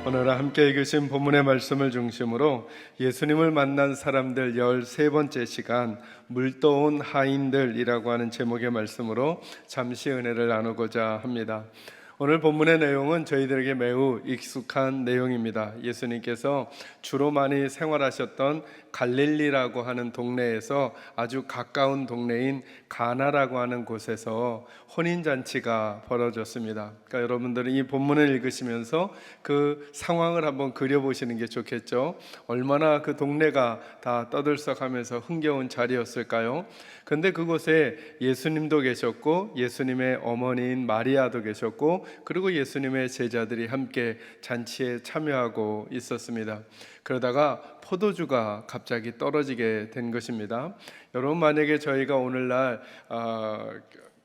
오늘 함께 읽으신 본문의 말씀을 중심으로 예수님을 만난 사람들 13번째 시간 물떠온 하인들이라고 하는 제목의 말씀으로 잠시 은혜를 나누고자 합니다. 오늘 본문의 내용은 저희들에게 매우 익숙한 내용입니다. 예수님께서 주로 많이 생활하셨던 갈릴리라고 하는 동네에서 아주 가까운 동네인 가나라고 하는 곳에서 혼인잔치가 벌어졌습니다. 그러니까 여러분들은 이 본문을 읽으시면서 그 상황을 한번 그려보시는 게 좋겠죠. 얼마나 그 동네가 다 떠들썩하면서 흥겨운 자리였을까요? 근데 그곳에 예수님도 계셨고 예수님의 어머니인 마리아도 계셨고 그리고 예수님의 제자들이 함께 잔치에 참여하고 있었습니다. 그러다가 포도주가 갑자기 떨어지게 된 것입니다. 여러분, 만약에 저희가 오늘날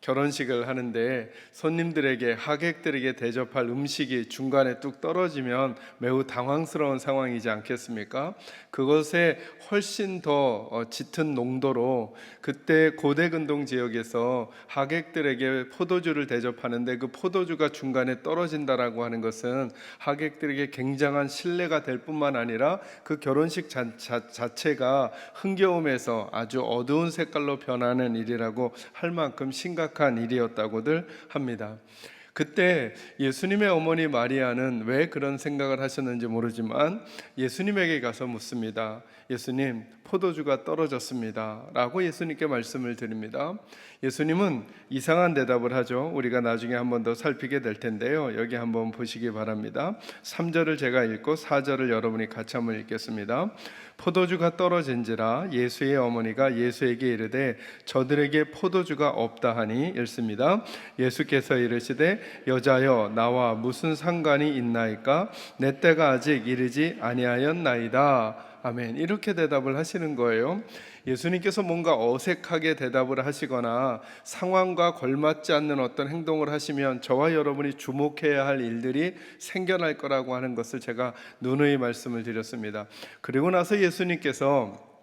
결혼식을 하는데 손님들에게, 하객들에게 대접할 음식이 중간에 뚝 떨어지면 매우 당황스러운 상황이지 않겠습니까? 그것에 훨씬 더 짙은 농도로 그때 고대근동 지역에서 하객들에게 포도주를 대접하는데 그 포도주가 중간에 떨어진다라고 하는 것은 하객들에게 굉장한 신뢰가 될 뿐만 아니라 그 결혼식 자체가 흥겨움에서 아주 어두운 색깔로 변하는 일이라고 할 만큼 심각한 일이었다고들 합니다. 그때 예수님의 어머니 마리아는 왜 그런 생각을 하셨는지 모르지만 예수님에게 가서 묻습니다. 예수님, 포도주가 떨어졌습니다 라고 예수님께 말씀을 드립니다. 예수님은 이상한 대답을 하죠. 우리가 나중에 한 번 더 살피게 될 텐데요, 여기 한번 보시기 바랍니다. 3절을 제가 읽고 4절을 여러분이 같이 한번 읽겠습니다. 포도주가 떨어진지라 예수의 어머니가 예수에게 이르되 저들에게 포도주가 없다 하니 읽습니다. 예수께서 이르시되 여자여, 나와 무슨 상관이 있나이까? 내 때가 아직 이르지 아니하였나이다. 아멘. 이렇게 대답을 하시는 거예요. 예수님께서 뭔가 어색하게 대답을 하시거나 상황과 걸맞지 않는 어떤 행동을 하시면 저와 여러분이 주목해야 할 일들이 생겨날 거라고 하는 것을 제가 누누이 말씀을 드렸습니다. 그리고 나서 예수님께서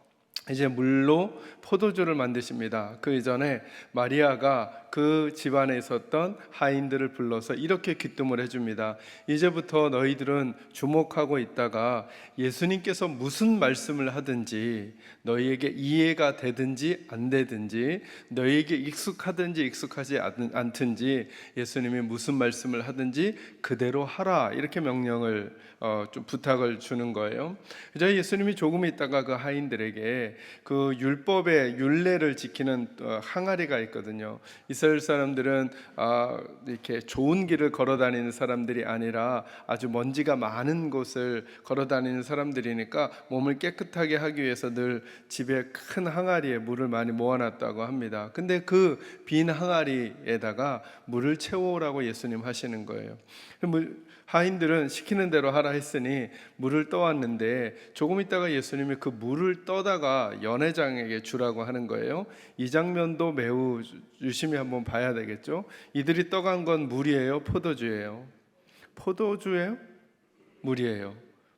이제 물로 포도주를 만드십니다. 그 이전에 마리아가 그 집안에 있었던 하인들을 불러서 이렇게 귀뜸을 해줍니다. 이제부터 너희들은 주목하고 있다가 예수님께서 무슨 말씀을 하든지 너희에게 이해가 되든지 안 되든지 너희에게 익숙하든지 익숙하지 않든지 예수님이 무슨 말씀을 하든지 그대로 하라, 이렇게 명령을 좀 부탁을 주는 거예요. 그래서 예수님이 조금 있다가 그 하인들에게 그 율법의 율례를 지키는 항아리가 있거든요. 이스라엘 사람들은 이렇게 좋은 길을 걸어 다니는 사람들이 아니라 아주 먼지가 많은 곳을 걸어 다니는 사람들이니까 몸을 깨끗하게 하기 위해서 늘 집에 큰 항아리에 물을 많이 모아놨다고 합니다. 근데 그 빈 항아리에다가 물을 채워오라고 예수님 하시는 거예요. 하인들은 시키는 대로 하라 했으니 물을 떠왔는데 조금 있다가 예수님이 그 물을 떠다가 연회장에게 주라고 하는 거예요. 이 장면도 매우 유심히 한번 봐야 되겠죠. 이들이 떠간 건 물이에요, 포도주예요? 포도주예요? 물이에요.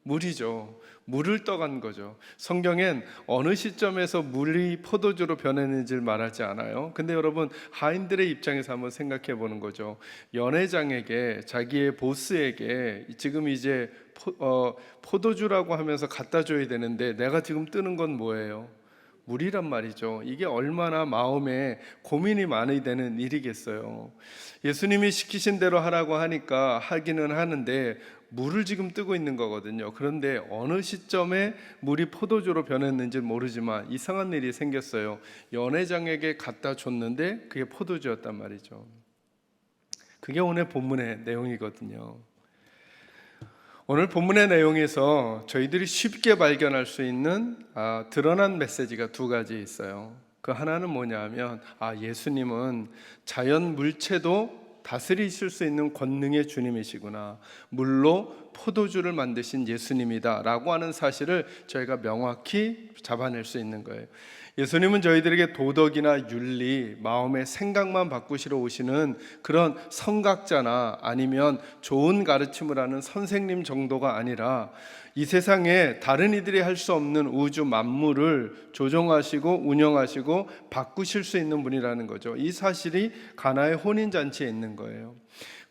물이죠. 물을 떠간 거죠. 성경엔 어느 시점에서 물이 포도주로 변했는지를 말하지 않아요. 근데 여러분, 하인들의 입장에서 한번 생각해 보는 거죠. 연회장에게, 자기의 보스에게 지금 이제 포도주라고 하면서 갖다 줘야 되는데 내가 지금 뜨는 건 뭐예요? 물이란 말이죠. 이게 얼마나 마음에 고민이 많이 되는 일이겠어요. 예수님이 시키신 대로 하라고 하니까 하기는 하는데 물을 지금 뜨고 있는 거거든요. 그런데 어느 시점에 물이 포도주로 변했는지 모르지만 이상한 일이 생겼어요. 연회장에게 갖다 줬는데 그게 포도주였단 말이죠. 그게 오늘 본문의 내용이거든요. 오늘 본문의 내용에서 저희들이 쉽게 발견할 수 있는 드러난 메시지가 두 가지 있어요. 그 하나는 뭐냐면 예수님은 자연 물체도 다스리실 수 있는 권능의 주님이시구나, 물로 포도주를 만드신 예수님이다 라고 하는 사실을 저희가 명확히 잡아낼 수 있는 거예요. 예수님은 저희들에게 도덕이나 윤리, 마음의 생각만 바꾸시러 오시는 그런 성각자나 아니면 좋은 가르침을 하는 선생님 정도가 아니라 이 세상에 다른 이들이 할 수 없는 우주 만물을 조종하시고 운영하시고 바꾸실 수 있는 분이라는 거죠. 이 사실이 가나의 혼인잔치에 있는 거예요.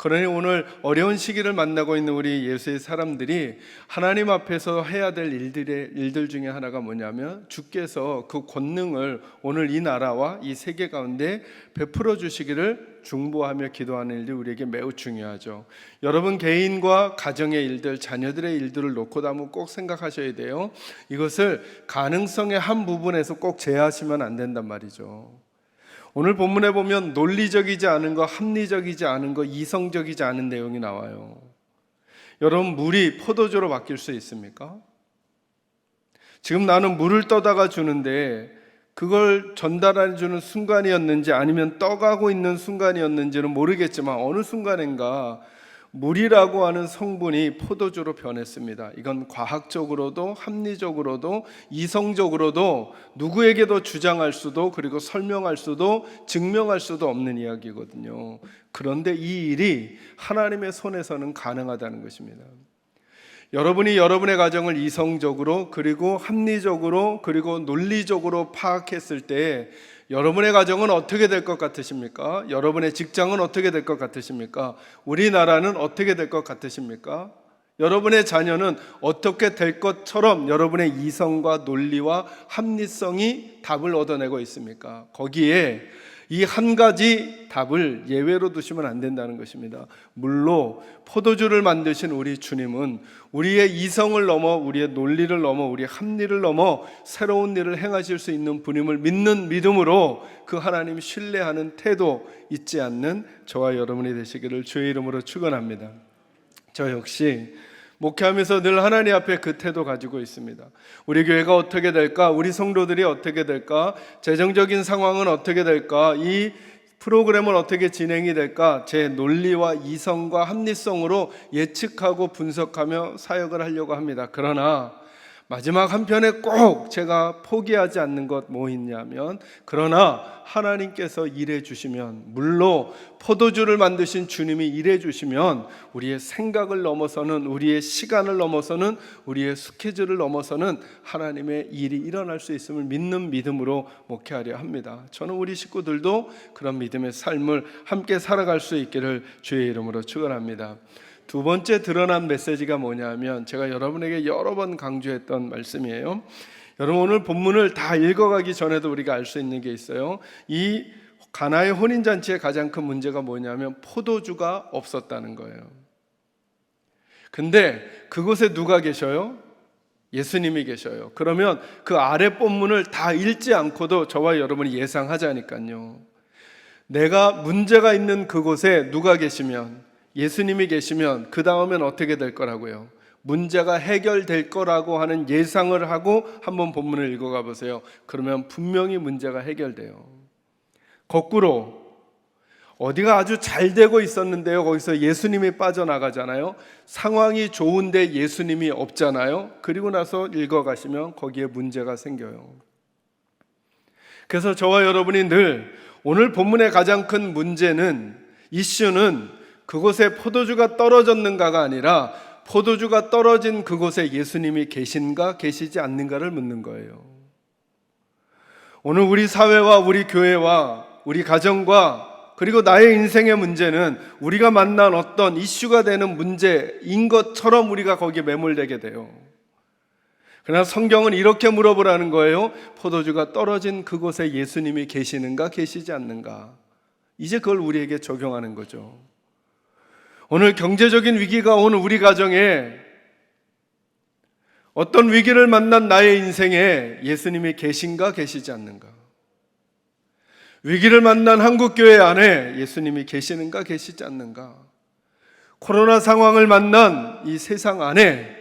그러니 오늘 어려운 시기를 만나고 있는 우리 예수의 사람들이 하나님 앞에서 해야 될 일들 중에 하나가 뭐냐면 주께서 그 권능을 오늘 이 나라와 이 세계 가운데 베풀어 주시기를 중보하며 기도하는 일이 우리에게 매우 중요하죠. 여러분 개인과 가정의 일들, 자녀들의 일들을 놓고도 한번 꼭 생각하셔야 돼요. 이것을 가능성의 한 부분에서 꼭 제하시면 안 된단 말이죠. 오늘 본문에 보면 논리적이지 않은 거, 합리적이지 않은 거, 이성적이지 않은 내용이 나와요. 여러분, 물이 포도주로 바뀔 수 있습니까? 지금 나는 물을 떠다가 주는데 그걸 전달해 주는 순간이었는지 아니면 떠가고 있는 순간이었는지는 모르겠지만 어느 순간인가 물이라고 하는 성분이 포도주로 변했습니다. 이건 과학적으로도 합리적으로도 이성적으로도 누구에게도 주장할 수도 그리고 설명할 수도 증명할 수도 없는 이야기거든요. 그런데 이 일이 하나님의 손에서는 가능하다는 것입니다. 여러분이 여러분의 가정을 이성적으로 그리고 합리적으로 그리고 논리적으로 파악했을 때 여러분의 가정은 어떻게 될 것 같으십니까? 여러분의 직장은 어떻게 될 것 같으십니까? 우리나라는 어떻게 될 것 같으십니까? 여러분의 자녀는 어떻게 될 것처럼 여러분의 이성과 논리와 합리성이 답을 얻어내고 있습니까? 거기에 이 한 가지 답을 예외로 두시면 안 된다는 것입니다. 물로 포도주를 만드신 우리 주님은 우리의 이성을 넘어 우리의 논리를 넘어 우리의 합리를 넘어 새로운 일을 행하실 수 있는 분임을 믿는 믿음으로 그 하나님 신뢰하는 태도 잊지 않는 저와 여러분이 되시기를 주의 이름으로 축원합니다. 저 역시 목회하면서 늘 하나님 앞에 그 태도 가지고 있습니다. 우리 교회가 어떻게 될까? 우리 성도들이 어떻게 될까? 재정적인 상황은 어떻게 될까? 이 프로그램은 어떻게 진행이 될까? 제 논리와 이성과 합리성으로 예측하고 분석하며 사역을 하려고 합니다. 그러나 마지막 한편에 꼭 제가 포기하지 않는 것 뭐 있냐면 그러나 하나님께서 일해 주시면 물로 포도주를 만드신 주님이 일해 주시면 우리의 생각을 넘어서는 우리의 시간을 넘어서는 우리의 스케줄을 넘어서는 하나님의 일이 일어날 수 있음을 믿는 믿음으로 목회하려 합니다. 저는 우리 식구들도 그런 믿음의 삶을 함께 살아갈 수 있기를 주의 이름으로 축원합니다. 두 번째 드러난 메시지가 뭐냐면 제가 여러분에게 여러 번 강조했던 말씀이에요. 여러분 오늘 본문을 다 읽어가기 전에도 우리가 알 수 있는 게 있어요. 이 가나의 혼인잔치의 가장 큰 문제가 뭐냐면 포도주가 없었다는 거예요. 근데 그곳에 누가 계셔요? 예수님이 계셔요. 그러면 그 아래 본문을 다 읽지 않고도 저와 여러분이 예상하자니까요. 내가 문제가 있는 그곳에 누가 계시면 예수님이 계시면 그 다음엔 어떻게 될 거라고요? 문제가 해결될 거라고 하는 예상을 하고 한번 본문을 읽어가 보세요. 그러면 분명히 문제가 해결돼요. 거꾸로 어디가 아주 잘 되고 있었는데요, 거기서 예수님이 빠져나가잖아요. 상황이 좋은데 예수님이 없잖아요. 그리고 나서 읽어가시면 거기에 문제가 생겨요. 그래서 저와 여러분이 늘 오늘 본문의 가장 큰 문제는 이슈는 그곳에 포도주가 떨어졌는가가 아니라 포도주가 떨어진 그곳에 예수님이 계신가 계시지 않는가를 묻는 거예요. 오늘 우리 사회와 우리 교회와 우리 가정과 그리고 나의 인생의 문제는 우리가 만난 어떤 이슈가 되는 문제인 것처럼 우리가 거기에 매몰되게 돼요. 그러나 성경은 이렇게 물어보라는 거예요. 포도주가 떨어진 그곳에 예수님이 계시는가 계시지 않는가. 이제 그걸 우리에게 적용하는 거죠. 오늘 경제적인 위기가 오는 우리 가정에 어떤 위기를 만난 나의 인생에 예수님이 계신가 계시지 않는가. 위기를 만난 한국교회 안에 예수님이 계시는가 계시지 않는가. 코로나 상황을 만난 이 세상 안에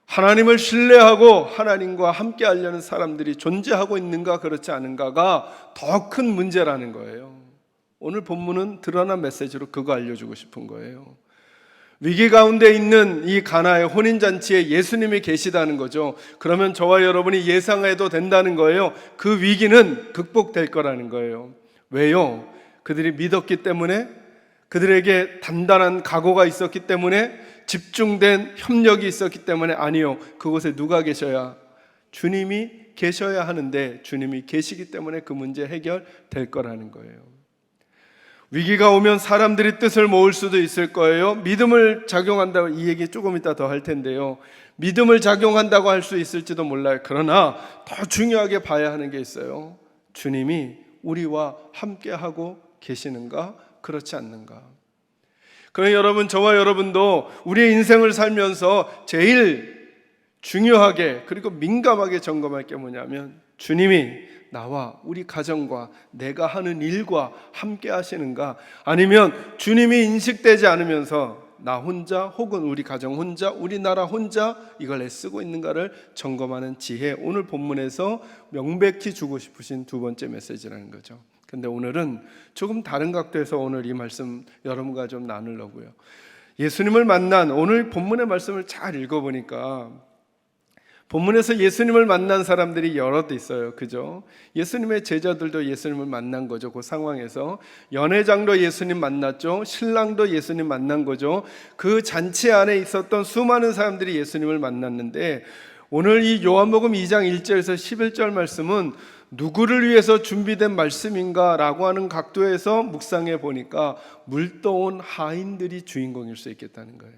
하나님을 신뢰하고 하나님과 함께 하려는 사람들이 존재하고 있는가 그렇지 않은가가 더 큰 문제라는 거예요. 오늘 본문은 드러난 메시지로 그거 알려주고 싶은 거예요. 위기 가운데 있는 이 가나의 혼인잔치에 예수님이 계시다는 거죠. 그러면 저와 여러분이 예상해도 된다는 거예요. 그 위기는 극복될 거라는 거예요. 왜요? 그들이 믿었기 때문에, 그들에게 단단한 각오가 있었기 때문에, 집중된 협력이 있었기 때문에. 아니요, 그곳에 누가 계셔야? 주님이 계셔야 하는데 주님이 계시기 때문에 그 문제 해결될 거라는 거예요. 위기가 오면 사람들이 뜻을 모을 수도 있을 거예요. 믿음을 작용한다고, 이 얘기 조금 이따 더 할 텐데요. 믿음을 작용한다고 할 수 있을지도 몰라요. 그러나 더 중요하게 봐야 하는 게 있어요. 주님이 우리와 함께하고 계시는가, 그렇지 않는가. 그러니 여러분, 저와 여러분도 우리의 인생을 살면서 제일 중요하게 그리고 민감하게 점검할 게 뭐냐면, 주님이 나와 우리 가정과 내가 하는 일과 함께 하시는가, 아니면 주님이 인식되지 않으면서 나 혼자 혹은 우리 가정 혼자, 우리나라 혼자 이걸 애쓰고 있는가를 점검하는 지혜, 오늘 본문에서 명백히 주고 싶으신 두 번째 메시지라는 거죠. 근데 오늘은 조금 다른 각도에서 오늘 이 말씀 여러분과 좀 나누려고요. 예수님을 만난, 오늘 본문의 말씀을 잘 읽어보니까 본문에서 예수님을 만난 사람들이 여럿 있어요. 그죠? 예수님의 제자들도 예수님을 만난 거죠. 그 상황에서 연회장도 예수님 만났죠. 신랑도 예수님 만난 거죠. 그 잔치 안에 있었던 수많은 사람들이 예수님을 만났는데, 오늘 이 요한복음 2장 1절에서 11절 말씀은 누구를 위해서 준비된 말씀인가 라고 하는 각도에서 묵상해 보니까 물떠온 하인들이 주인공일 수 있겠다는 거예요.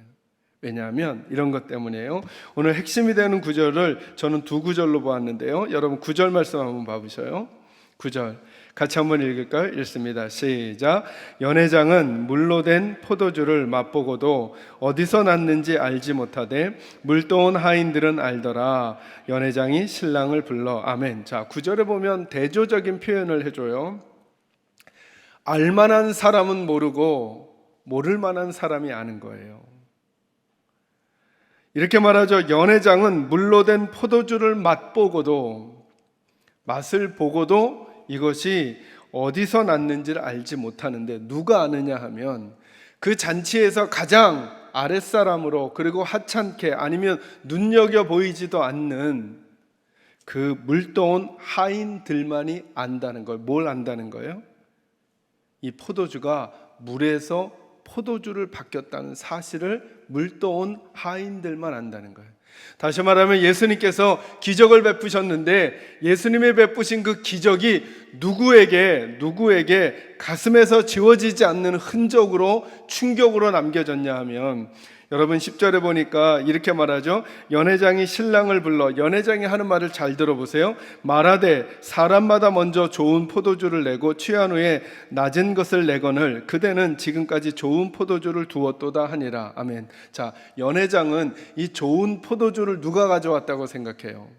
왜냐하면 이런 것 때문이에요. 오늘 핵심이 되는 구절을 저는 두 구절로 보았는데요. 여러분 9절 말씀 한번 봐보셔요. 9절 같이 한번 읽을까요? 읽습니다. 시작. 연회장은 물로 된 포도주를 맛보고도 어디서 났는지 알지 못하되 물떠온 하인들은 알더라. 연회장이 신랑을 불러. 아멘. 자, 9절에 보면 대조적인 표현을 해줘요. 알만한 사람은 모르고 모를 만한 사람이 아는 거예요. 이렇게 말하죠. 연회장은 물로 된 포도주를 맛보고도, 맛을 보고도 이것이 어디서 났는지를 알지 못하는데, 누가 아느냐 하면 그 잔치에서 가장 아랫사람으로, 그리고 하찮게, 아니면 눈여겨 보이지도 않는 그 물떠온 하인들만이 안다는 거예요. 뭘 안다는 거예요? 이 포도주가 물에서 포도주를 바뀌었다는 사실을 물떠온 하인들만 안다는 거예요. 다시 말하면 예수님께서 기적을 베푸셨는데, 예수님의 베푸신 그 기적이 누구에게 가슴에서 지워지지 않는 흔적으로, 충격으로 남겨졌냐 하면, 여러분 10절에 보니까 이렇게 말하죠. 연회장이 신랑을 불러. 연회장이 하는 말을 잘 들어보세요. 말하되 사람마다 먼저 좋은 포도주를 내고 취한 후에 낮은 것을 내거늘 그대는 지금까지 좋은 포도주를 두었도다 하니라. 아멘. 자, 연회장은 이 좋은 포도주를 누가 가져왔다고 생각해요?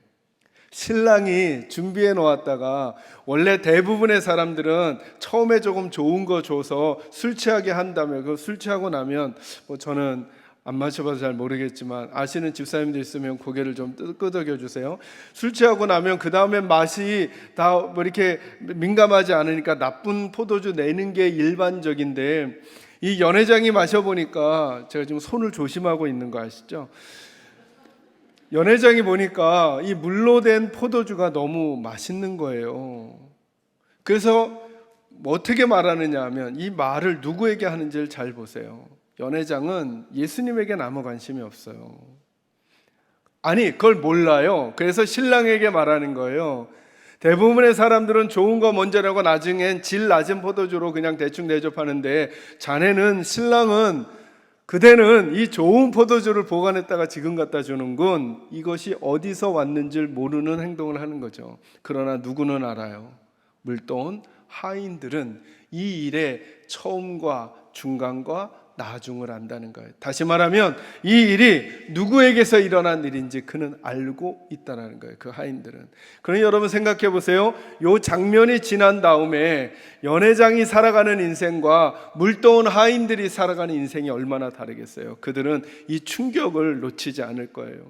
신랑이 준비해 놓았다가, 원래 대부분의 사람들은 처음에 조금 좋은 거 줘서 술 취하게 한다면, 그 술 취하고 나면 저는 안 마셔봐서 잘 모르겠지만 아시는 집사님들 있으면 고개를 좀 끄덕여 주세요. 술 취하고 나면 그 다음에 맛이 다 이렇게 민감하지 않으니까 나쁜 포도주 내는 게 일반적인데, 이 연회장이 마셔보니까, 제가 지금 손을 조심하고 있는 거 아시죠? 연회장이 보니까 이 물로 된 포도주가 너무 맛있는 거예요. 그래서 어떻게 말하느냐 하면, 이 말을 누구에게 하는지를 잘 보세요. 연회장은 예수님에겐 아무 관심이 없어요. 아니, 그걸 몰라요. 그래서 신랑에게 말하는 거예요. 대부분의 사람들은 좋은 거 먼저라고 나중엔 질 낮은 포도주로 그냥 대충 대접하는데, 자네는, 신랑은, 그대는 이 좋은 포도주를 보관했다가 지금 갖다 주는군. 이것이 어디서 왔는지를 모르는 행동을 하는 거죠. 그러나 누구는 알아요. 물떠온 하인들은 이 일의 처음과 중간과 나중을 안다는 거예요. 다시 말하면 이 일이 누구에게서 일어난 일인지 그는 알고 있다는 거예요. 그 하인들은. 그러니 여러분 생각해 보세요. 이 장면이 지난 다음에 연회장이 살아가는 인생과 물떠온 하인들이 살아가는 인생이 얼마나 다르겠어요. 그들은 이 충격을 놓치지 않을 거예요.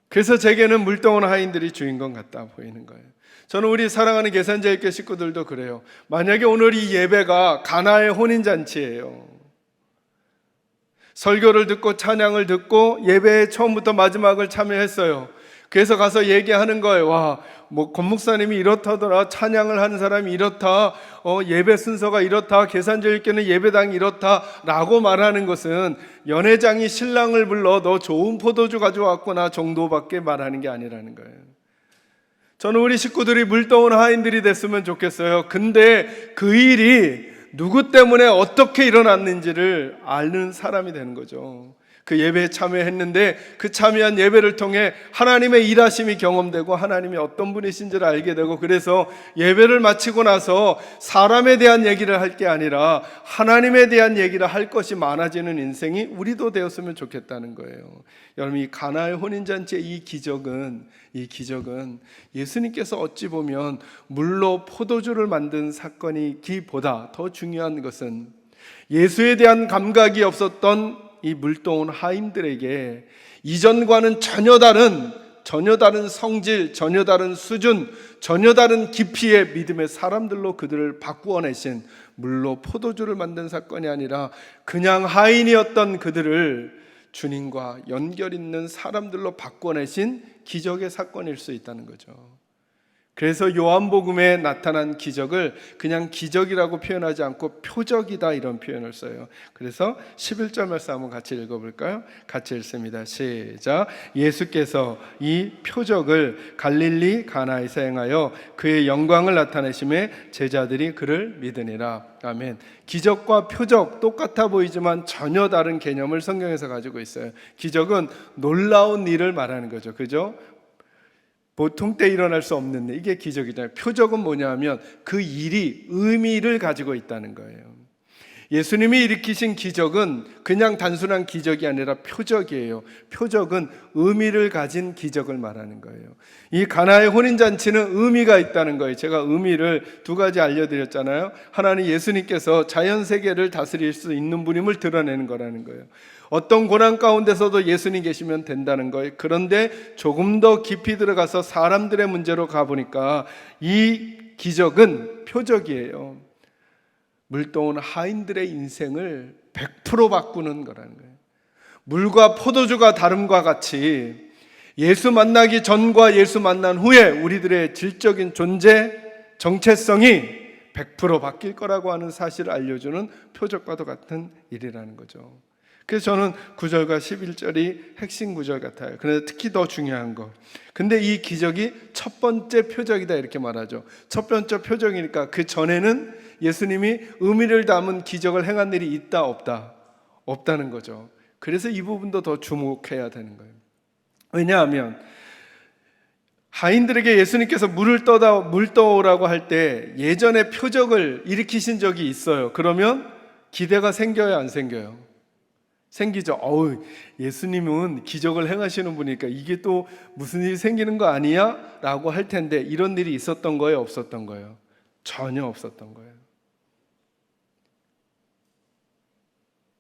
그래서 제게는 물떠온 하인들이 주인공 같다 보이는 거예요. 저는 우리 사랑하는 계산자일교 식구들도 그래요. 만약에 오늘 이 예배가 가나의 혼인잔치예요. 설교를 듣고 찬양을 듣고 예배의 처음부터 마지막을 참여했어요. 그래서 가서 얘기하는 거예요. 와, 권목사님이 이렇다더라. 찬양을 하는 사람이 이렇다. 예배 순서가 이렇다. 계산자일교는 예배당이 이렇다. 라고 말하는 것은 연회장이 신랑을 불러 너 좋은 포도주 가져왔구나 정도밖에 말하는 게 아니라는 거예요. 저는 우리 식구들이 물떠온 하인들이 됐으면 좋겠어요. 근데 그 일이 누구 때문에 어떻게 일어났는지를 아는 사람이 되는 거죠. 그 예배에 참여했는데 그 참여한 예배를 통해 하나님의 일하심이 경험되고 하나님이 어떤 분이신지를 알게 되고, 그래서 예배를 마치고 나서 사람에 대한 얘기를 할 게 아니라 하나님에 대한 얘기를 할 것이 많아지는 인생이 우리도 되었으면 좋겠다는 거예요. 여러분, 이 가나의 혼인잔치의 이 기적은 예수님께서 어찌 보면 물로 포도주를 만든 사건이기보다 더 중요한 것은 예수에 대한 감각이 없었던 이 물떠온 하인들에게 이전과는 전혀 다른 성질, 전혀 다른 수준, 전혀 다른 깊이의 믿음의 사람들로 그들을 바꾸어내신, 물로 포도주를 만든 사건이 아니라 그냥 하인이었던 그들을 주님과 연결 있는 사람들로 바꿔내신 기적의 사건일 수 있다는 거죠. 그래서 요한복음에 나타난 기적을 그냥 기적이라고 표현하지 않고 표적이다, 이런 표현을 써요. 그래서 11절 말씀 한번 같이 읽어볼까요? 같이 읽습니다. 시작. 예수께서 이 표적을 갈릴리 가나에서 행하여 그의 영광을 나타내심에 제자들이 그를 믿으니라. 아멘. 기적과 표적 똑같아 보이지만 전혀 다른 개념을 성경에서 가지고 있어요. 기적은 놀라운 일을 말하는 거죠. 그죠? 보통 때 일어날 수 없는 일, 이게 기적이잖아요. 표적은 뭐냐면 그 일이 의미를 가지고 있다는 거예요. 예수님이 일으키신 기적은 그냥 단순한 기적이 아니라 표적이에요. 표적은 의미를 가진 기적을 말하는 거예요. 이 가나의 혼인잔치는 의미가 있다는 거예요. 제가 의미를 두 가지 알려드렸잖아요. 하나는 예수님께서 자연세계를 다스릴 수 있는 분임을 드러내는 거라는 거예요. 어떤 고난 가운데서도 예수님 계시면 된다는 거예요. 그런데 조금 더 깊이 들어가서 사람들의 문제로 가보니까 이 기적은 표적이에요. 물떠온 하인들의 인생을 100% 바꾸는 거라는 거예요. 물과 포도주가 다름과 같이 예수 만나기 전과 예수 만난 후에 우리들의 질적인 존재, 정체성이 100% 바뀔 거라고 하는 사실을 알려주는 표적과도 같은 일이라는 거죠. 그래서 저는 9절과 11절이 핵심 구절 같아요. 그런데 특히 더 중요한 거, 근데 이 기적이 첫 번째 표적이다 이렇게 말하죠. 첫 번째 표적이니까 그 전에는 예수님이 의미를 담은 기적을 행한 일이 있다 없다? 없다는 거죠. 그래서 이 부분도 더 주목해야 되는 거예요. 왜냐하면 하인들에게 예수님께서 물 떠오라고 할 때 예전에 표적을 일으키신 적이 있어요. 그러면 기대가 생겨요, 안 생겨요? 생기죠. 예수님은 기적을 행하시는 분이니까 이게 또 무슨 일이 생기는 거 아니야? 라고 할 텐데, 이런 일이 있었던 거예요, 없었던 거예요? 전혀 없었던 거예요.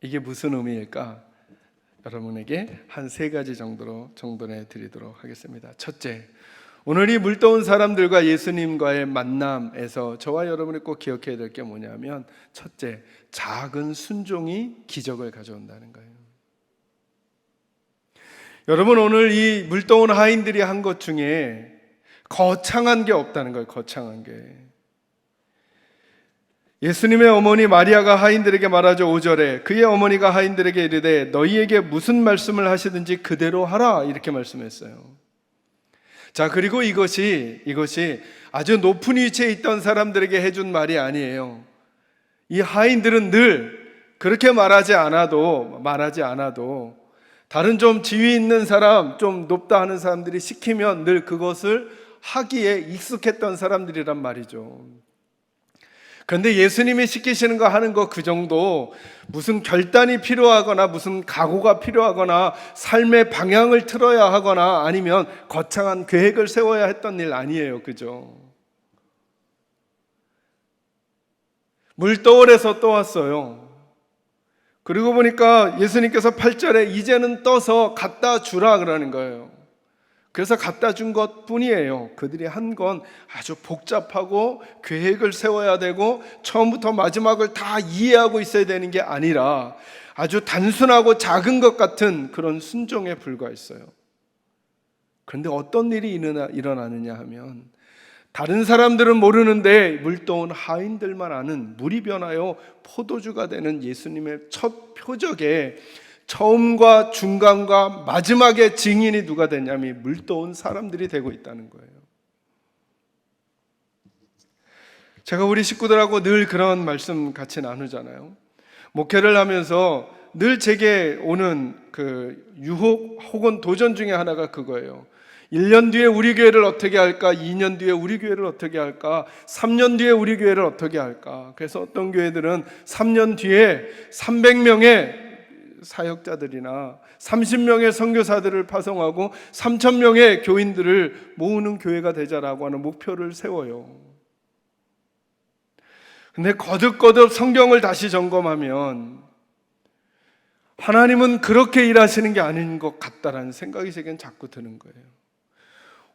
이게 무슨 의미일까? 여러분에게 한 3가지 정도로 정돈해 드리도록 하겠습니다. 첫째, 오늘 이 물떠온 사람들과 예수님과의 만남에서 저와 여러분이 꼭 기억해야 될 게 뭐냐면, 첫째, 작은 순종이 기적을 가져온다는 거예요. 여러분, 오늘 이 물떠온 하인들이 한 것 중에 거창한 게 없다는 거예요. 거창한 게. 예수님의 어머니 마리아가 하인들에게 말하죠. 5절에 그의 어머니가 하인들에게 이르되 너희에게 무슨 말씀을 하시든지 그대로 하라, 이렇게 말씀했어요. 자, 그리고 이것이 아주 높은 위치에 있던 사람들에게 해준 말이 아니에요. 이 하인들은 늘 그렇게 말하지 않아도 다른 좀 지위 있는 사람, 좀 높다 하는 사람들이 시키면 늘 그것을 하기에 익숙했던 사람들이란 말이죠. 그런데 예수님이 시키시는 거 하는 거 그 정도, 무슨 결단이 필요하거나 무슨 각오가 필요하거나 삶의 방향을 틀어야 하거나 아니면 거창한 계획을 세워야 했던 일 아니에요. 그죠? 물떠올에서 떠왔어요. 그리고 보니까 예수님께서 8절에 이제는 떠서 갖다 주라 그러는 거예요. 그래서 갖다 준 것 뿐이에요. 그들이 한 건 아주 복잡하고 계획을 세워야 되고 처음부터 마지막을 다 이해하고 있어야 되는 게 아니라 아주 단순하고 작은 것 같은 그런 순종에 불과했어요. 그런데 어떤 일이 일어나느냐 하면, 다른 사람들은 모르는데 물떠온 하인들만 아는 물이 변하여 포도주가 되는 예수님의 첫 표적에 처음과 중간과 마지막의 증인이 누가 되냐면 물떠온 사람들이 되고 있다는 거예요. 제가 우리 식구들하고 늘 그런 말씀 같이 나누잖아요. 목회를 하면서 늘 제게 오는 그 유혹 혹은 도전 중에 하나가 그거예요. 1년 뒤에 우리 교회를 어떻게 할까? 2년 뒤에 우리 교회를 어떻게 할까? 3년 뒤에 우리 교회를 어떻게 할까? 그래서 어떤 교회들은 3년 뒤에 300명의 사역자들이나 30명의 선교사들을 파송하고 3,000명의 교인들을 모으는 교회가 되자라고 하는 목표를 세워요. 근데 거듭거듭 성경을 다시 점검하면 하나님은 그렇게 일하시는 게 아닌 것 같다라는 생각이 제겐 자꾸 드는 거예요.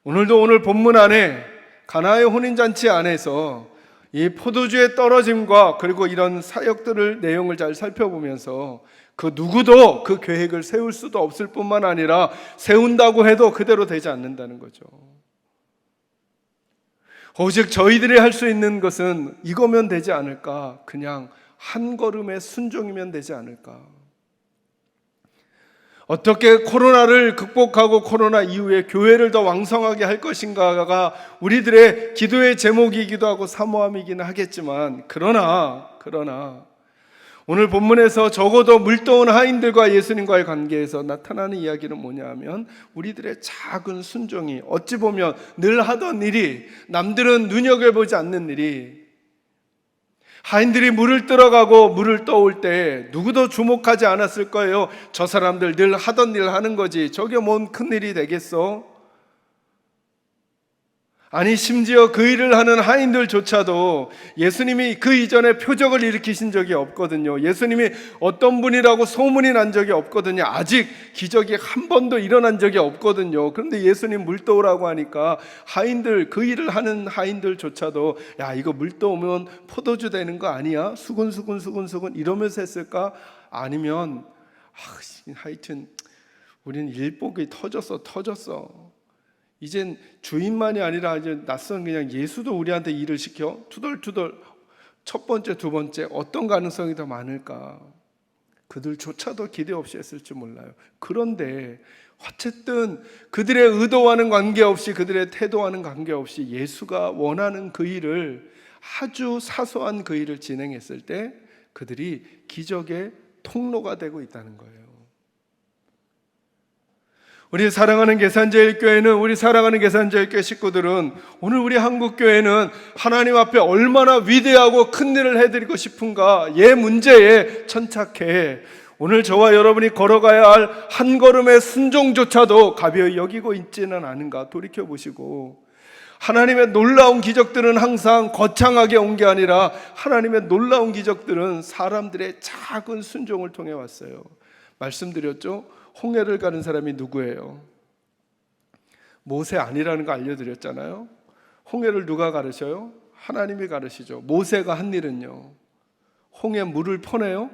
오늘도 오늘 본문 안에 가나의 혼인잔치 안에서 이 포도주의 떨어짐과 그리고 이런 사역들을 내용을 잘 살펴보면서 그 누구도 그 계획을 세울 수도 없을 뿐만 아니라 세운다고 해도 그대로 되지 않는다는 거죠. 오직 저희들이 할 수 있는 것은 이거면 되지 않을까? 그냥 한 걸음의 순종이면 되지 않을까? 어떻게 코로나를 극복하고 코로나 이후에 교회를 더 왕성하게 할 것인가가 우리들의 기도의 제목이기도 하고 사모함이기는 하겠지만 그러나 오늘 본문에서 적어도 물떠온 하인들과 예수님과의 관계에서 나타나는 이야기는 뭐냐 하면 우리들의 작은 순종이 어찌 보면 늘 하던 일이 남들은 눈여겨보지 않는 일이 하인들이 물을 들어가고 물을 떠올 때 누구도 주목하지 않았을 거예요. 저 사람들 늘 하던 일 하는 거지 저게 뭔 큰일이 되겠어? 아니 심지어 그 일을 하는 하인들조차도 예수님이 그 이전에 표적을 일으키신 적이 없거든요. 예수님이 어떤 분이라고 소문이 난 적이 없거든요. 아직 기적이 한 번도 일어난 적이 없거든요. 그런데 예수님 물 떠오라고 하니까 하인들, 그 일을 하는 하인들조차도 야 이거 물 떠오면 포도주 되는 거 아니야? 수근수근 이러면서 했을까? 아니면 하여튼 우리는 일복이 터졌어. 이젠 주인만이 아니라 이제 낯선 그냥 예수도 우리한테 일을 시켜 투덜투덜 첫 번째, 두 번째 어떤 가능성이 더 많을까? 그들조차도 기대 없이 했을지 몰라요. 그런데 어쨌든 그들의 의도와는 관계없이 그들의 태도와는 관계없이 예수가 원하는 그 일을 아주 사소한 그 일을 진행했을 때 그들이 기적의 통로가 되고 있다는 거예요. 우리 사랑하는 계산제일교회는 우리 사랑하는 계산제일교회 식구들은 오늘 우리 한국교회는 하나님 앞에 얼마나 위대하고 큰 일을 해드리고 싶은가 이 문제에 천착해 오늘 저와 여러분이 걸어가야 할 한 걸음의 순종조차도 가벼이 여기고 있지는 않은가 돌이켜보시고 하나님의 놀라운 기적들은 항상 거창하게 온 게 아니라 하나님의 놀라운 기적들은 사람들의 작은 순종을 통해 왔어요. 말씀드렸죠? 홍해를 가는 사람이 누구예요? 모세 아니라는 거 알려드렸잖아요. 홍해를 누가 가르쳐요? 하나님이 가르치죠. 모세가 한 일은요, 홍해 물을 퍼내요?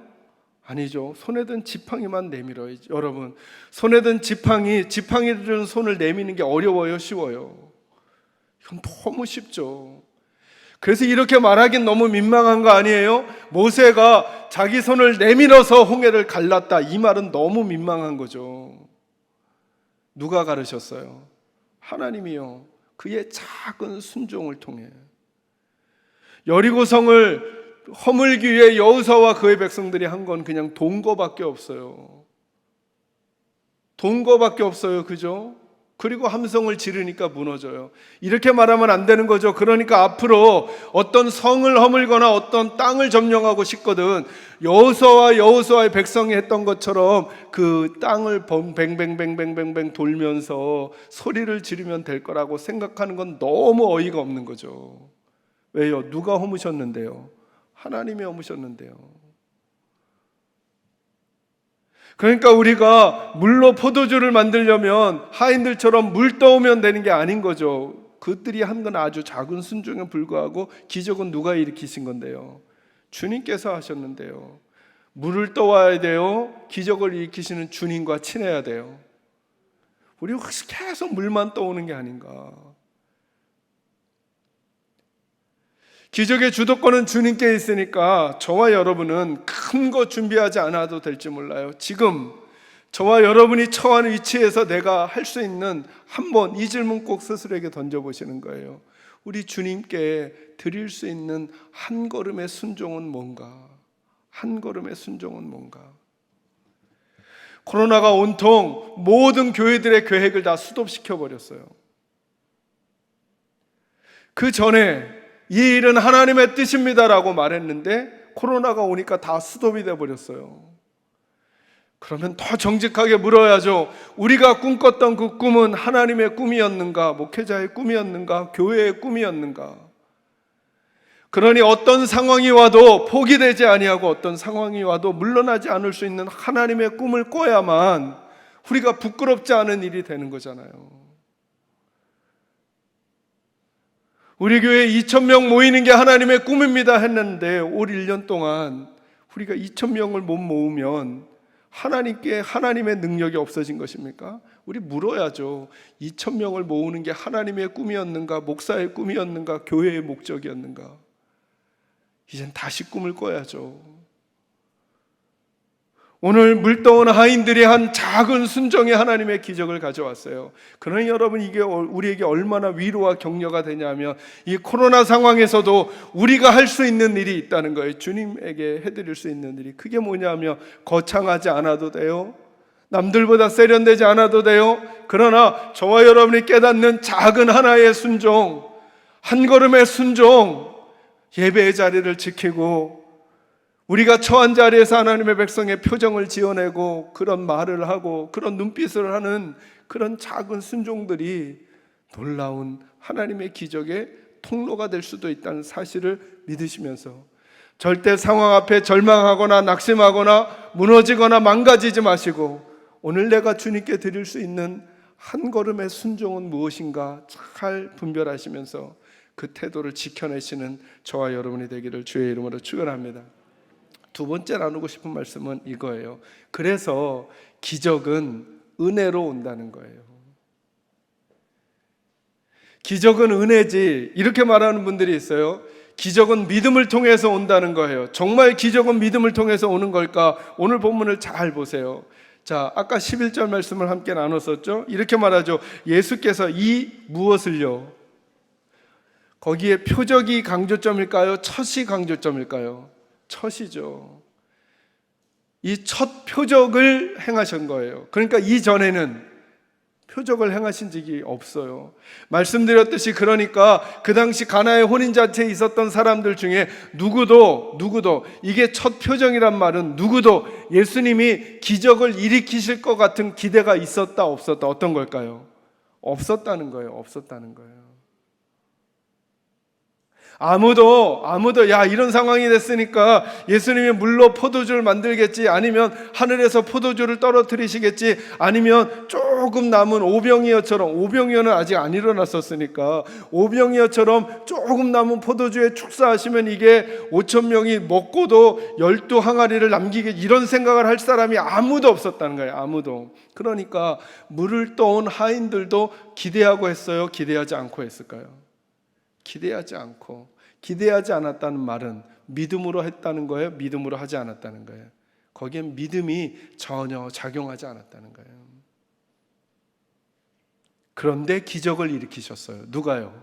아니죠. 손에 든 지팡이만 내밀어요. 여러분, 손에 든 지팡이 든 손을 내미는 게 어려워요? 쉬워요? 이건 너무 쉽죠. 그래서 이렇게 말하긴 너무 민망한 거 아니에요? 모세가 자기 손을 내밀어서 홍해를 갈랐다, 이 말은 너무 민망한 거죠. 누가 가르쳤어요? 하나님이요. 그의 작은 순종을 통해 여리고성을 허물기 위해 여호수아와 그의 백성들이 한 건 그냥 동거밖에 없어요. 동거밖에 없어요. 그죠? 그리고 함성을 지르니까 무너져요. 이렇게 말하면 안 되는 거죠. 그러니까 앞으로 어떤 성을 허물거나 어떤 땅을 점령하고 싶거든 여호수아의 백성이 했던 것처럼 그 땅을 뱅뱅뱅뱅뱅뱅 돌면서 소리를 지르면 될 거라고 생각하는 건 너무 어이가 없는 거죠. 왜요? 누가 허무셨는데요? 하나님이 허무셨는데요. 그러니까 우리가 물로 포도주를 만들려면 하인들처럼 물 떠오면 되는 게 아닌 거죠. 그들이 한 건 아주 작은 순종에 불과하고 기적은 누가 일으키신 건데요? 주님께서 하셨는데요. 물을 떠와야 돼요. 기적을 일으키시는 주님과 친해야 돼요. 우리 혹시 계속 물만 떠오는 게 아닌가? 기적의 주도권은 주님께 있으니까 저와 여러분은 큰 거 준비하지 않아도 될지 몰라요. 지금 저와 여러분이 처한 위치에서 내가 할 수 있는 한번 이 질문 꼭 스스로에게 던져보시는 거예요. 우리 주님께 드릴 수 있는 한 걸음의 순종은 뭔가? 한 걸음의 순종은 뭔가? 코로나가 온통 모든 교회들의 계획을 다 스톱시켜 버렸어요. 그 전에 이 일은 하나님의 뜻입니다라고 말했는데 코로나가 오니까 다 스톱이 돼 버렸어요. 그러면 더 정직하게 물어야죠. 우리가 꿈꿨던 그 꿈은 하나님의 꿈이었는가? 목회자의 꿈이었는가? 교회의 꿈이었는가? 그러니 어떤 상황이 와도 포기되지 아니하고 어떤 상황이 와도 물러나지 않을 수 있는 하나님의 꿈을 꿔야만 우리가 부끄럽지 않은 일이 되는 거잖아요. 우리 교회에 2,000명 모이는 게 하나님의 꿈입니다 했는데 올 1년 동안 우리가 2,000명을 못 모으면 하나님께 하나님의 능력이 없어진 것입니까? 우리 물어야죠. 2,000명을 모으는 게 하나님의 꿈이었는가? 목사의 꿈이었는가? 교회의 목적이었는가? 이젠 다시 꿈을 꿔야죠. 오늘 물떠온 하인들이 한 작은 순종이 하나님의 기적을 가져왔어요. 그러니 여러분, 이게 우리에게 얼마나 위로와 격려가 되냐면 이 코로나 상황에서도 우리가 할 수 있는 일이 있다는 거예요. 주님에게 해드릴 수 있는 일이. 그게 뭐냐면 거창하지 않아도 돼요. 남들보다 세련되지 않아도 돼요. 그러나 저와 여러분이 깨닫는 작은 하나의 순종, 한 걸음의 순종, 예배의 자리를 지키고 우리가 처한 자리에서 하나님의 백성의 표정을 지어내고 그런 말을 하고 그런 눈빛을 하는 그런 작은 순종들이 놀라운 하나님의 기적의 통로가 될 수도 있다는 사실을 믿으시면서 절대 상황 앞에 절망하거나 낙심하거나 무너지거나 망가지지 마시고 오늘 내가 주님께 드릴 수 있는 한 걸음의 순종은 무엇인가 잘 분별하시면서 그 태도를 지켜내시는 저와 여러분이 되기를 주의 이름으로 축원합니다. 두 번째 나누고 싶은 말씀은 이거예요. 그래서 기적은 은혜로 온다는 거예요. 기적은 은혜지, 이렇게 말하는 분들이 있어요. 기적은 믿음을 통해서 온다는 거예요. 정말 기적은 믿음을 통해서 오는 걸까? 오늘 본문을 잘 보세요. 자, 아까 11절 말씀을 함께 나눴었죠. 이렇게 말하죠. 예수께서 이 무엇을요? 거기에 표적이 강조점일까요? 첫 강조점일까요? 첫이죠. 이 첫 표적을 행하신 거예요. 그러니까 이전에는 표적을 행하신 적이 없어요. 말씀드렸듯이 그러니까 그 당시 가나의 혼인잔치에 있었던 사람들 중에 누구도 이게 첫 표적이란 말은 누구도 예수님이 기적을 일으키실 것 같은 기대가 있었다 없었다? 어떤 걸까요? 없었다는 거예요. 없었다는 거예요. 아무도 야, 이런 상황이 됐으니까 예수님이 물로 포도주를 만들겠지, 아니면 하늘에서 포도주를 떨어뜨리시겠지, 아니면 조금 남은 오병이어는 아직 안 일어났었으니까 오병이어처럼 조금 남은 포도주에 축사하시면 이게 5,000명이 먹고도 12항아리를 남기게, 이런 생각을 할 사람이 아무도 없었다는 거예요. 아무도. 그러니까 물을 떠온 하인들도 기대하고 했어요? 기대하지 않고 했을까요? 기대하지 않았다는 말은 믿음으로 했다는 거예요? 믿음으로 하지 않았다는 거예요? 거기엔 믿음이 전혀 작용하지 않았다는 거예요. 그런데 기적을 일으키셨어요. 누가요?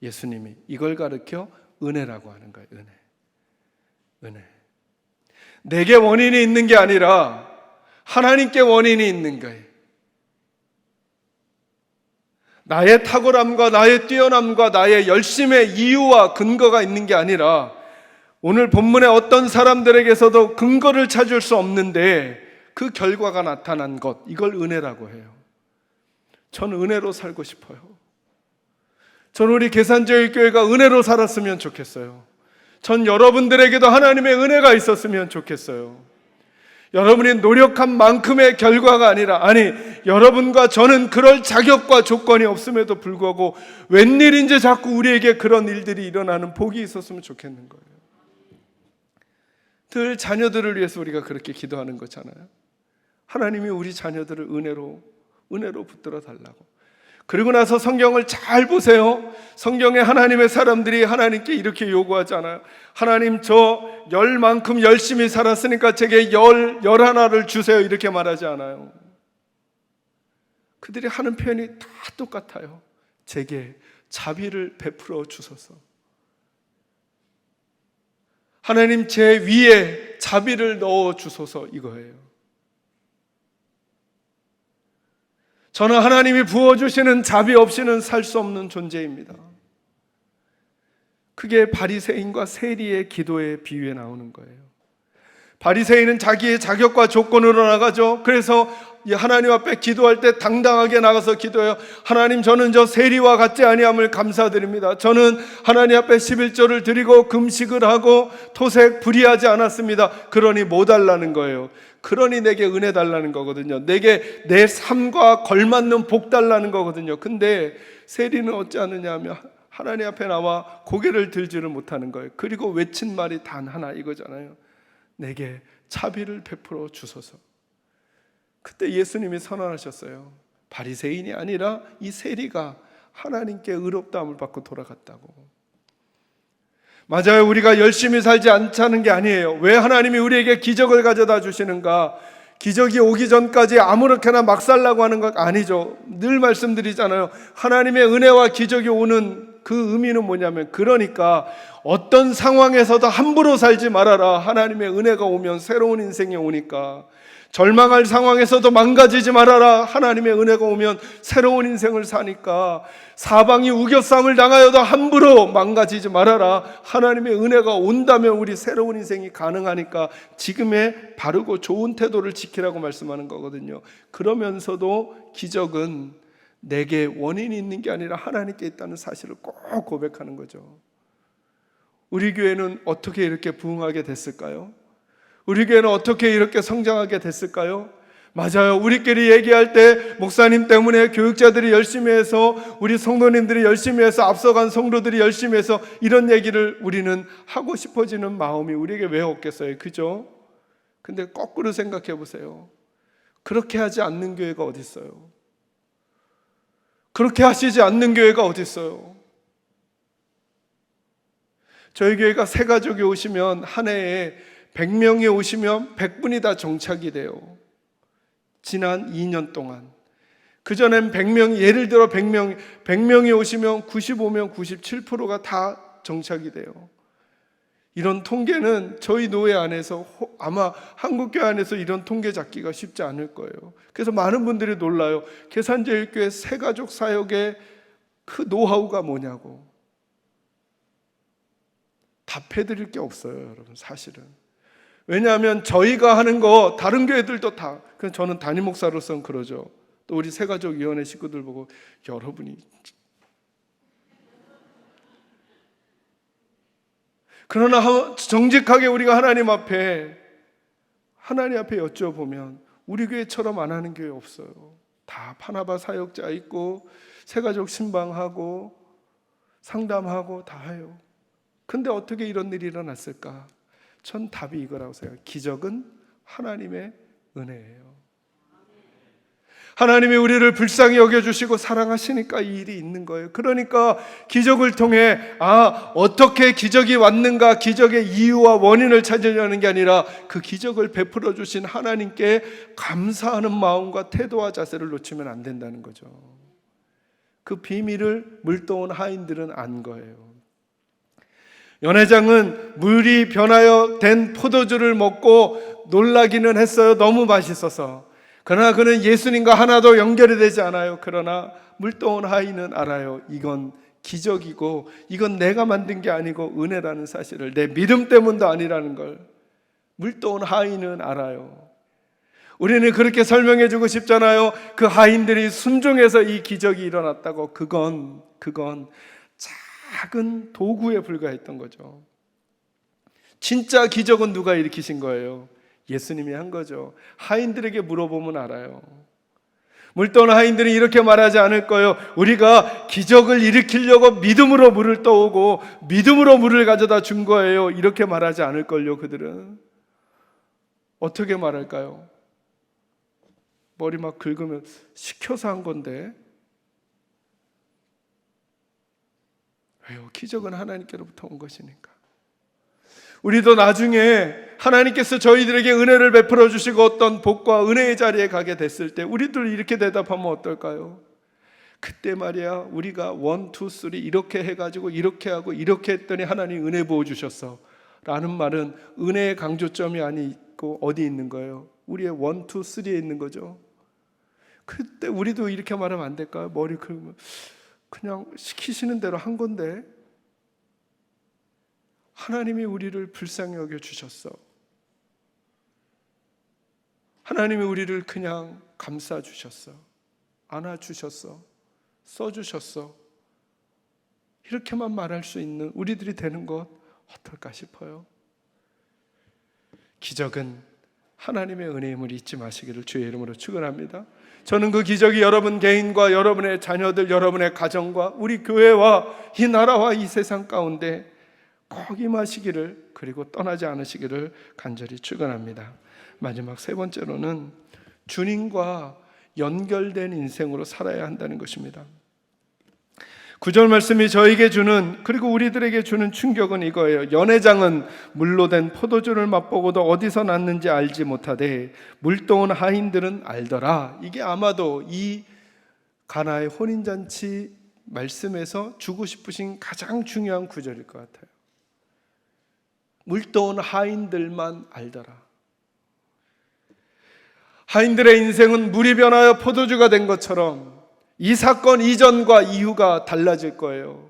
예수님이. 이걸 가르쳐 은혜라고 하는 거예요. 은혜. 내게 원인이 있는 게 아니라 하나님께 원인이 있는 거예요. 나의 탁월함과 나의 뛰어남과 나의 열심의 이유와 근거가 있는 게 아니라 오늘 본문의 어떤 사람들에게서도 근거를 찾을 수 없는데 그 결과가 나타난 것, 이걸 은혜라고 해요. 전 은혜로 살고 싶어요. 전 우리 계산제일교회가 은혜로 살았으면 좋겠어요. 전 여러분들에게도 하나님의 은혜가 있었으면 좋겠어요. 여러분이 노력한 만큼의 결과가 아니라, 여러분과 저는 그럴 자격과 조건이 없음에도 불구하고 웬일인지 자꾸 우리에게 그런 일들이 일어나는 복이 있었으면 좋겠는 거예요. 늘 자녀들을 위해서 우리가 그렇게 기도하는 거잖아요. 하나님이 우리 자녀들을 은혜로 붙들어 달라고. 그리고 나서 성경을 잘 보세요. 성경에 하나님의 사람들이 하나님께 이렇게 요구하잖아요. 하나님, 저 열만큼 열심히 살았으니까 제게 열 하나를 주세요. 이렇게 말하지 않아요. 그들이 하는 표현이 다 똑같아요. 제게 자비를 베풀어 주소서. 하나님, 제 위에 자비를 넣어 주소서, 이거예요. 저는 하나님이 부어주시는 자비 없이는 살 수 없는 존재입니다. 그게 바리새인과 세리의 기도의 비유에 나오는 거예요. 바리새인은 자기의 자격과 조건으로 나가죠. 그래서 하나님 앞에 기도할 때 당당하게 나가서 기도해요. 하나님, 저는 저 세리와 같지 아니함을 감사드립니다. 저는 하나님 앞에 11조를 드리고 금식을 하고 토색 불의하지 않았습니다. 그러니 뭐 달라는 거예요? 그러니 내게 은혜 달라는 거거든요. 내게 내 삶과 걸맞는 복 달라는 거거든요. 근데 세리는 어찌하느냐 하면 하나님 앞에 나와 고개를 들지를 못하는 거예요. 그리고 외친 말이 단 하나, 이거잖아요. 내게 자비를 베풀어 주소서. 그때 예수님이 선언하셨어요. 바리새인이 아니라 이 세리가 하나님께 의롭다함을 받고 돌아갔다고. 맞아요. 우리가 열심히 살지 않자는 게 아니에요. 왜 하나님이 우리에게 기적을 가져다 주시는가? 기적이 오기 전까지 아무렇게나 막 살라고 하는 것 아니죠. 늘 말씀드리잖아요. 하나님의 은혜와 기적이 오는 그 의미는 뭐냐면, 그러니까 어떤 상황에서도 함부로 살지 말아라. 하나님의 은혜가 오면 새로운 인생이 오니까. 절망할 상황에서도 망가지지 말아라. 하나님의 은혜가 오면 새로운 인생을 사니까. 사방이 우겨쌈을 당하여도 함부로 망가지지 말아라. 하나님의 은혜가 온다면 우리 새로운 인생이 가능하니까 지금의 바르고 좋은 태도를 지키라고 말씀하는 거거든요. 그러면서도 기적은 내게 원인이 있는 게 아니라 하나님께 있다는 사실을 꼭 고백하는 거죠. 우리 교회는 어떻게 이렇게 부흥하게 됐을까요? 우리 교회는 어떻게 이렇게 성장하게 됐을까요? 맞아요. 우리끼리 얘기할 때 목사님 때문에 교육자들이 열심히 해서, 우리 성도님들이 열심히 해서, 앞서간 성도들이 열심히 해서 이런 얘기를 우리는 하고 싶어지는 마음이 우리에게 왜 없겠어요? 그죠? 근데 거꾸로 생각해 보세요. 그렇게 하지 않는 교회가 어디 있어요? 그렇게 하시지 않는 교회가 어디 있어요? 저희 교회가 새 가족이 오시면 한 해에 100명이 오시면 100분이 다 정착이 돼요. 지난 2년 동안. 그전엔 100명이, 예를 들어 100명이 오시면 95명, 97%가 다 정착이 돼요. 이런 통계는 저희 노회 안에서, 아마 한국교회 안에서 이런 통계 잡기가 쉽지 않을 거예요. 그래서 많은 분들이 놀라요. 계산제일교회 새가족 사역의 그 노하우가 뭐냐고. 답해드릴 게 없어요, 여러분, 사실은. 왜냐하면 저희가 하는 거 다른 교회들도 다, 그래서 저는 담임 목사로서는 그러죠. 또 우리 새가족위원회 식구들 보고, 여러분이, 그러나 정직하게 우리가 하나님 앞에 여쭤보면 우리 교회처럼 안 하는 교회 없어요. 다 파나바 사역자 있고 새가족 신방하고 상담하고 다 해요. 근데 어떻게 이런 일이 일어났을까? 전 답이 이거라고 생각해요. 기적은 하나님의 은혜예요. 하나님이 우리를 불쌍히 여겨주시고 사랑하시니까 이 일이 있는 거예요. 그러니까 기적을 통해 어떻게 기적이 왔는가, 기적의 이유와 원인을 찾으려는 게 아니라 그 기적을 베풀어 주신 하나님께 감사하는 마음과 태도와 자세를 놓치면 안 된다는 거죠. 그 비밀을 물떠온 하인들은 안 거예요. 연회장은 물이 변하여 된 포도주를 먹고 놀라기는 했어요. 너무 맛있어서. 그러나 그는 예수님과 하나도 연결이 되지 않아요. 그러나 물떠온 하인은 알아요. 이건 기적이고 이건 내가 만든 게 아니고 은혜라는 사실을, 내 믿음 때문도 아니라는 걸 물떠온 하인은 알아요. 우리는 그렇게 설명해 주고 싶잖아요. 그 하인들이 순종해서 이 기적이 일어났다고. 그건 작은 도구에 불과했던 거죠. 진짜 기적은 누가 일으키신 거예요? 예수님이 한 거죠. 하인들에게 물어보면 알아요. 물떠온 하인들이 이렇게 말하지 않을 거예요. 우리가 기적을 일으키려고 믿음으로 물을 떠오고 믿음으로 물을 가져다 준 거예요. 이렇게 말하지 않을 걸요. 그들은 어떻게 말할까요? 머리 막 긁으면 시켜서 한 건데. 왜요? 기적은 하나님께로부터 온 것이니까. 우리도 나중에 하나님께서 저희들에게 은혜를 베풀어 주시고 어떤 복과 은혜의 자리에 가게 됐을 때 우리들 이렇게 대답하면 어떨까요? 그때 말이야 우리가 1, 2, 3 이렇게 해가지고 이렇게 하고 이렇게 했더니 하나님 은혜 부어주셨어 라는 말은 은혜의 강조점이 아니고 어디 있는 거예요? 우리의 1, 2, 3에 있는 거죠. 그때 우리도 이렇게 말하면 안 될까요? 머리 긁으면 그냥 시키시는 대로 한 건데 하나님이 우리를 불쌍히 여겨주셨어. 하나님이 우리를 그냥 감싸주셨어. 안아주셨어. 써주셨어. 이렇게만 말할 수 있는 우리들이 되는 것 어떨까 싶어요. 기적은 하나님의 은혜임을 잊지 마시기를 주의 이름으로 축원합니다. 저는 그 기적이 여러분 개인과 여러분의 자녀들, 여러분의 가정과 우리 교회와 이 나라와 이 세상 가운데 꼭 임하시기를, 그리고 떠나지 않으시기를 간절히 축원합니다. 마지막 세 번째로는 주님과 연결된 인생으로 살아야 한다는 것입니다. 9절 말씀이 저에게 주는, 그리고 우리들에게 주는 충격은 이거예요. 연회장은 물로 된 포도주를 맛보고도 어디서 났는지 알지 못하되 물동은 하인들은 알더라. 이게 아마도 이 가나의 혼인잔치 말씀에서 주고 싶으신 가장 중요한 구절일 것 같아요. 물동은 하인들만 알더라. 하인들의 인생은 물이 변하여 포도주가 된 것처럼 이 사건 이전과 이후가 달라질 거예요.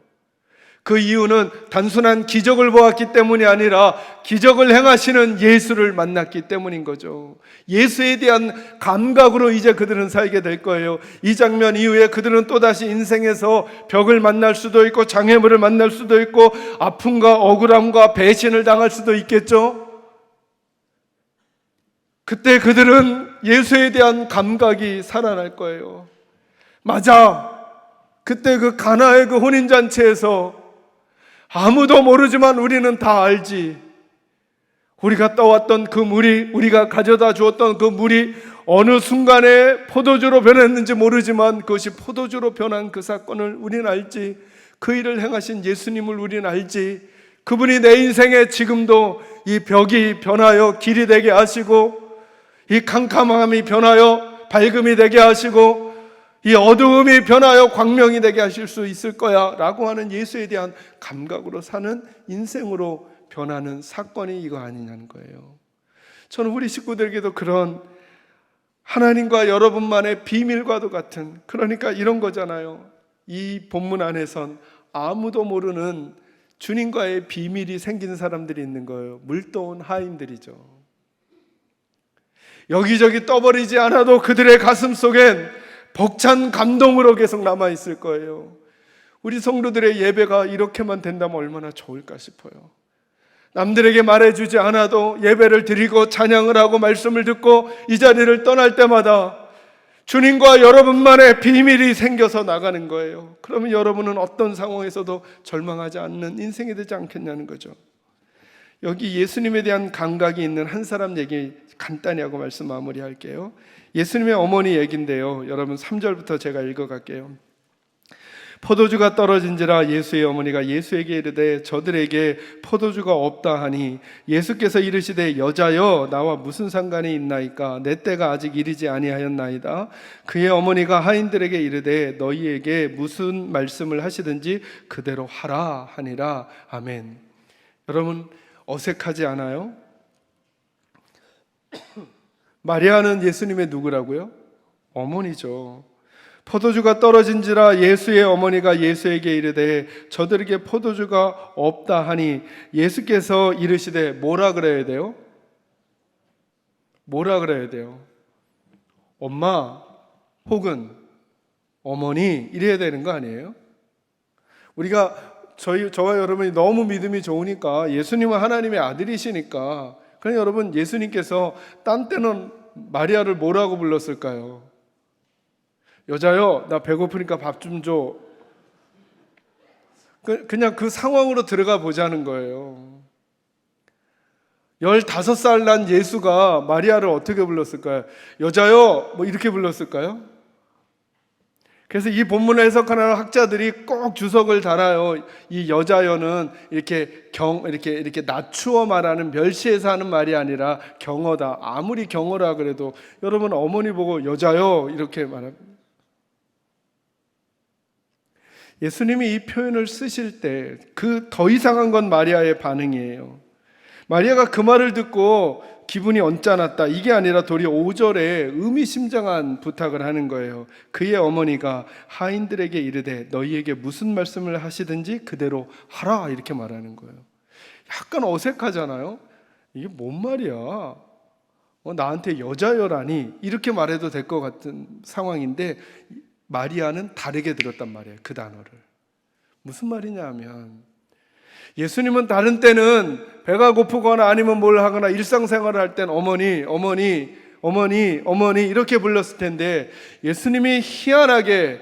그 이유는 단순한 기적을 보았기 때문이 아니라 기적을 행하시는 예수를 만났기 때문인 거죠. 예수에 대한 감각으로 이제 그들은 살게 될 거예요. 이 장면 이후에 그들은 또다시 인생에서 벽을 만날 수도 있고 장애물을 만날 수도 있고 아픔과 억울함과 배신을 당할 수도 있겠죠. 그때 그들은 예수에 대한 감각이 살아날 거예요. 맞아. 그때 그 가나의 그 혼인잔치에서 아무도 모르지만 우리는 다 알지. 우리가 떠왔던 그 물이, 우리가 가져다 주었던 그 물이 어느 순간에 포도주로 변했는지 모르지만 그것이 포도주로 변한 그 사건을 우리는 알지. 그 일을 행하신 예수님을 우리는 알지. 그분이 내 인생에 지금도 이 벽이 변하여 길이 되게 하시고 이 캄캄함이 변하여 밝음이 되게 하시고 이 어두움이 변하여 광명이 되게 하실 수 있을 거야 라고 하는 예수에 대한 감각으로 사는 인생으로 변하는 사건이 이거 아니냐는 거예요. 저는 우리 식구들에게도 그런 하나님과 여러분만의 비밀과도 같은, 그러니까 이런 거잖아요. 이 본문 안에선 아무도 모르는 주님과의 비밀이 생긴 사람들이 있는 거예요. 물도온 하인들이죠. 여기저기 떠버리지 않아도 그들의 가슴 속엔 벅찬 감동으로 계속 남아있을 거예요. 우리 성도들의 예배가 이렇게만 된다면 얼마나 좋을까 싶어요. 남들에게 말해주지 않아도 예배를 드리고 찬양을 하고 말씀을 듣고 이 자리를 떠날 때마다 주님과 여러분만의 비밀이 생겨서 나가는 거예요. 그러면 여러분은 어떤 상황에서도 절망하지 않는 인생이 되지 않겠냐는 거죠. 여기 예수님에 대한 감각이 있는 한 사람 얘기 간단히 하고 말씀 마무리할게요. 예수님의 어머니 얘기인데요. 여러분 3절부터 제가 읽어갈게요. 포도주가 떨어진지라 예수의 어머니가 예수에게 이르되 저들에게 포도주가 없다 하니 예수께서 이르시되 여자여 나와 무슨 상관이 있나이까 내 때가 아직 이르지 아니하였나이다. 그의 어머니가 하인들에게 이르되 너희에게 무슨 말씀을 하시든지 그대로 하라 하니라. 아멘. 여러분 어색하지 않아요? 마리아는 예수님의 누구라고요? 어머니죠. 포도주가 떨어진지라 예수의 어머니가 예수에게 이르되 저들에게 포도주가 없다 하니 예수께서 이르시되 뭐라 그래야 돼요? 뭐라 그래야 돼요? 엄마 혹은 어머니 이래야 되는 거 아니에요? 우리가 저와 여러분이 너무 믿음이 좋으니까 예수님은 하나님의 아들이시니까 그럼 여러분 예수님께서 딴 때는 마리아를 뭐라고 불렀을까요? 여자여 나 배고프니까 밥 좀 줘. 그냥 그 상황으로 들어가 보자는 거예요. 15살 난 예수가 마리아를 어떻게 불렀을까요? 여자여 뭐 이렇게 불렀을까요? 그래서 이 본문을 해석하는 학자들이 꼭 주석을 달아요. 이 여자여는 이렇게 낮추어 말하는 멸시해서 하는 말이 아니라 경어다. 아무리 경어라 그래도 여러분 어머니 보고 여자여 이렇게 말합니다. 예수님이 이 표현을 쓰실 때 그 더 이상한 건 마리아의 반응이에요. 마리아가 그 말을 듣고 기분이 언짢았다, 이게 아니라 도리어 5절에 의미심장한 부탁을 하는 거예요. 그의 어머니가 하인들에게 이르되 너희에게 무슨 말씀을 하시든지 그대로 하라, 이렇게 말하는 거예요. 약간 어색하잖아요. 이게 뭔 말이야? 나한테 여자여라니, 이렇게 말해도 될 것 같은 상황인데 마리아는 다르게 들었단 말이에요. 그 단어를. 무슨 말이냐 하면, 예수님은 다른 때는 배가 고프거나 아니면 뭘 하거나 일상생활을 할 땐 어머니, 어머니, 어머니, 어머니 이렇게 불렀을 텐데, 예수님이 희한하게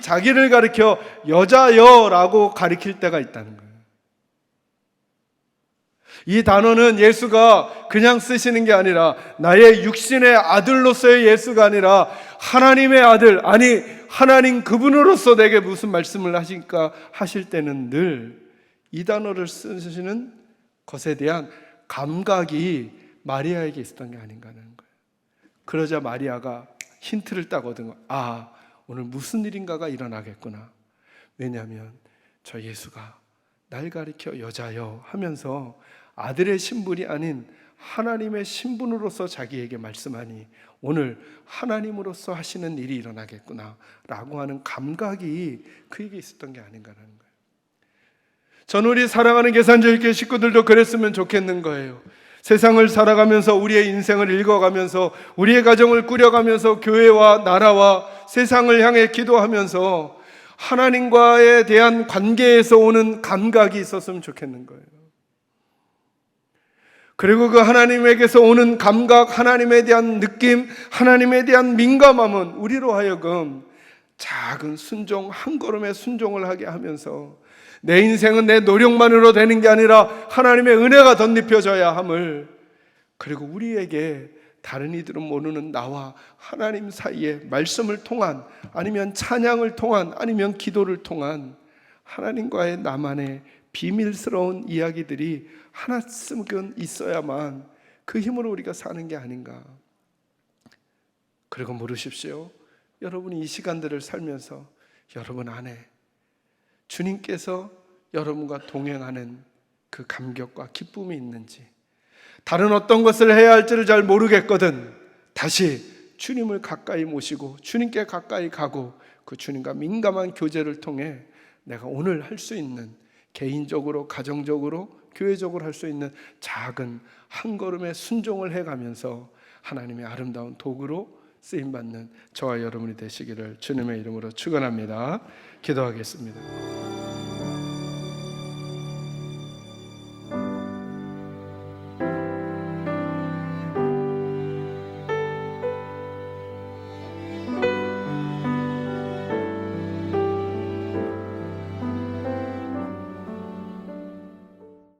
자기를 가리켜 여자여라고 가리킬 때가 있다는 거예요. 이 단어는 예수가 그냥 쓰시는 게 아니라 나의 육신의 아들로서의 예수가 아니라 하나님의 아들, 아니 하나님 그분으로서 내게 무슨 말씀을 하실까 하실 때는 늘 이 단어를 쓰시는 것에 대한 감각이 마리아에게 있었던 게 아닌가 하는 거예요. 그러자 마리아가 힌트를 딱 얻은 거예요. 아, 오늘 무슨 일인가가 일어나겠구나. 왜냐하면 저 예수가 날 가리켜 여자여 하면서 아들의 신분이 아닌 하나님의 신분으로서 자기에게 말씀하니 오늘 하나님으로서 하시는 일이 일어나겠구나 라고 하는 감각이 그에게 있었던 게 아닌가 하는 거예요. 저는 우리 사랑하는 계산주의교회 식구들도 그랬으면 좋겠는 거예요. 세상을 살아가면서 우리의 인생을 읽어가면서 우리의 가정을 꾸려가면서 교회와 나라와 세상을 향해 기도하면서 하나님과에 대한 관계에서 오는 감각이 있었으면 좋겠는 거예요. 그리고 그 하나님에게서 오는 감각, 하나님에 대한 느낌, 하나님에 대한 민감함은 우리로 하여금 작은 순종, 한 걸음의 순종을 하게 하면서 내 인생은 내 노력만으로 되는 게 아니라 하나님의 은혜가 덧입혀져야 함을, 그리고 우리에게 다른 이들은 모르는 나와 하나님 사이에 말씀을 통한, 아니면 찬양을 통한, 아니면 기도를 통한 하나님과의 나만의 비밀스러운 이야기들이 하나쯤은 있어야만 그 힘으로 우리가 사는 게 아닌가. 그리고 물으십시오. 여러분이 이 시간들을 살면서 여러분 안에 주님께서 여러분과 동행하는 그 감격과 기쁨이 있는지, 다른 어떤 것을 해야 할지를 잘 모르겠거든 다시 주님을 가까이 모시고 주님께 가까이 가고 그 주님과 민감한 교제를 통해 내가 오늘 할 수 있는, 개인적으로, 가정적으로, 교회적으로 할 수 있는 작은 한 걸음의 순종을 해가면서 하나님의 아름다운 도구로 쓰임받는 저와 여러분이 되시기를 주님의 이름으로 축원합니다. 기도하겠습니다.